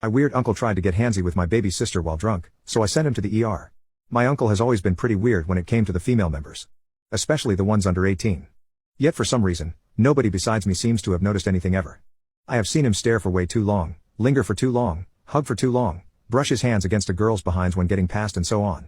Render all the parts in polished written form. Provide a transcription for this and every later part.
My weird uncle tried to get handsy with my baby sister while drunk, so I sent him to the ER. My uncle has always been pretty weird when it came to the female members. Especially the ones under 18. Yet for some reason, nobody besides me seems to have noticed anything ever. I have seen him stare for way too long, linger for too long, hug for too long, brush his hands against a girl's behinds when getting past and so on.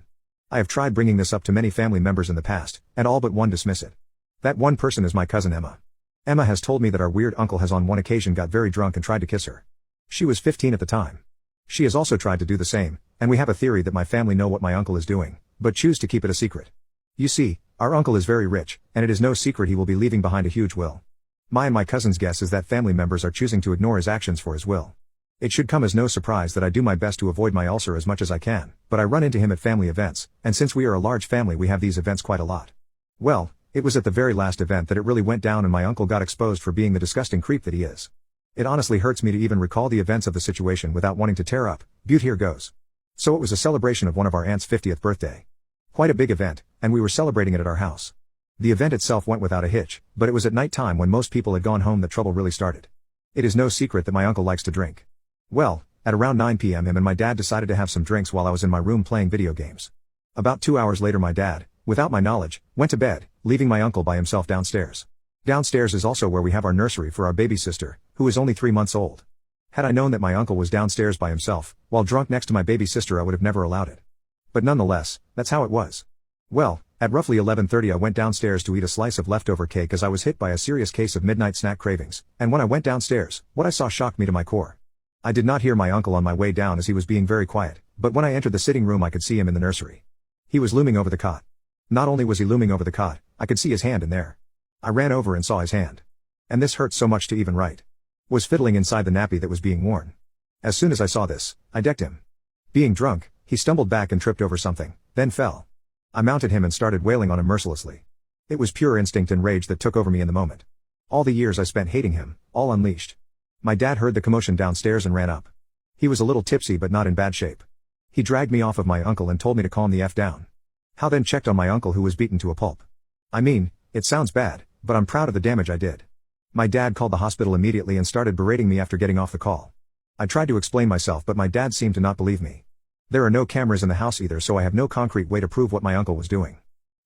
I have tried bringing this up to many family members in the past, and all but one dismiss it. That one person is my cousin Emma. Emma has told me that our weird uncle has on one occasion got very drunk and tried to kiss her. She was 15 at the time. She has also tried to do the same, and we have a theory that my family know what my uncle is doing, but choose to keep it a secret. You see, our uncle is very rich, and it is no secret he will be leaving behind a huge will. My and my cousin's guess is that family members are choosing to ignore his actions for his will. It should come as no surprise that I do my best to avoid my ulcer as much as I can, but I run into him at family events, and since we are a large family we have these events quite a lot. Well, it was at the very last event that it really went down and my uncle got exposed for being the disgusting creep that he is. It honestly hurts me to even recall the events of the situation without wanting to tear up. Beaut here goes. So it was a celebration of one of our aunt's 50th birthday. Quite a big event, and we were celebrating it at our house. The event itself went without a hitch, but it was at night time when most people had gone home that trouble really started. It is no secret that my uncle likes to drink. Well, at around 9 p.m. him and my dad decided to have some drinks while I was in my room playing video games. About 2 hours later my dad, without my knowledge, went to bed, leaving my uncle by himself downstairs. Downstairs is also where we have our nursery for our baby sister, who is only 3 months old. Had I known that my uncle was downstairs by himself, while drunk next to my baby sister I would have never allowed it. But nonetheless, that's how it was. Well, at roughly 11:30 I went downstairs to eat a slice of leftover cake as I was hit by a serious case of midnight snack cravings, and when I went downstairs, what I saw shocked me to my core. I did not hear my uncle on my way down as he was being very quiet, but when I entered the sitting room I could see him in the nursery. He was looming over the cot. Not only was he looming over the cot, I could see his hand in there. I ran over and saw his hand. And this hurt so much to even write. Was fiddling inside the nappy that was being worn. As soon as I saw this, I decked him. Being drunk, he stumbled back and tripped over something, then fell. I mounted him and started wailing on him mercilessly. It was pure instinct and rage that took over me in the moment. All the years I spent hating him, all unleashed. My dad heard the commotion downstairs and ran up. He was a little tipsy but not in bad shape. He dragged me off of my uncle and told me to calm the F down. How then checked on my uncle who was beaten to a pulp. I mean, it sounds bad, but I'm proud of the damage I did. My dad called the hospital immediately and started berating me after getting off the call. I tried to explain myself but my dad seemed to not believe me. There are no cameras in the house either so I have no concrete way to prove what my uncle was doing.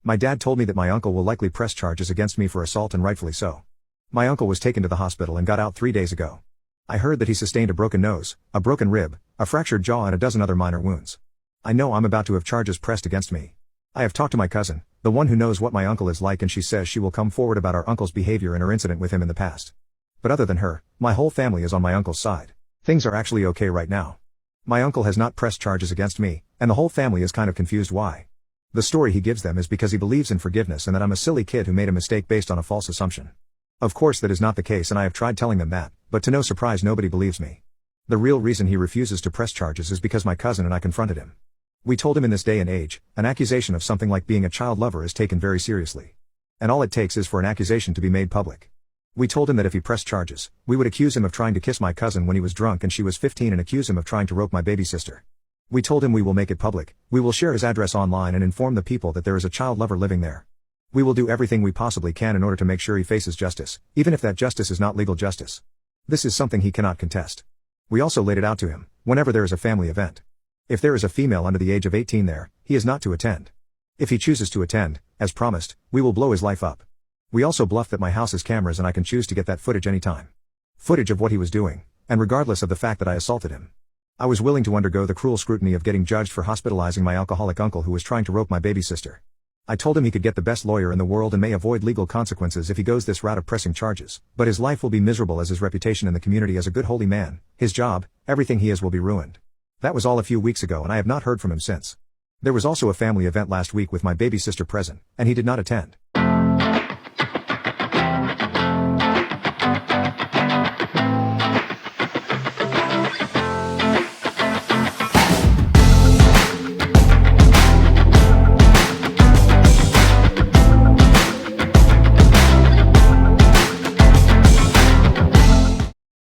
My dad told me that my uncle will likely press charges against me for assault and rightfully so. My uncle was taken to the hospital and got out 3 days ago. I heard that he sustained a broken nose, a broken rib, a fractured jaw and a dozen other minor wounds. I know I'm about to have charges pressed against me. I have talked to my cousin, the one who knows what my uncle is like and she says she will come forward about our uncle's behavior and her incident with him in the past. But other than her, my whole family is on my uncle's side. Things are actually okay right now. My uncle has not pressed charges against me, and the whole family is kind of confused why. The story he gives them is because he believes in forgiveness and that I'm a silly kid who made a mistake based on a false assumption. Of course that is not the case and I have tried telling them that, but to no surprise nobody believes me. The real reason he refuses to press charges is because my cousin and I confronted him. We told him in this day and age, an accusation of something like being a child lover is taken very seriously. And all it takes is for an accusation to be made public. We told him that if he pressed charges, we would accuse him of trying to kiss my cousin when he was drunk and she was 15 and accuse him of trying to rope my baby sister. We told him we will make it public, we will share his address online and inform the people that there is a child lover living there. We will do everything we possibly can in order to make sure he faces justice, even if that justice is not legal justice. This is something he cannot contest. We also laid it out to him, whenever there is a family event. If there is a female under the age of 18 there, he is not to attend. If he chooses to attend, as promised, we will blow his life up. We also bluffed that my house has cameras and I can choose to get that footage anytime. Footage of what he was doing, and regardless of the fact that I assaulted him. I was willing to undergo the cruel scrutiny of getting judged for hospitalizing my alcoholic uncle who was trying to rope my baby sister. I told him he could get the best lawyer in the world and may avoid legal consequences if he goes this route of pressing charges, but his life will be miserable as his reputation in the community as a good holy man, his job, everything he is will be ruined. That was all a few weeks ago and I have not heard from him since. There was also a family event last week with my baby sister present, and he did not attend.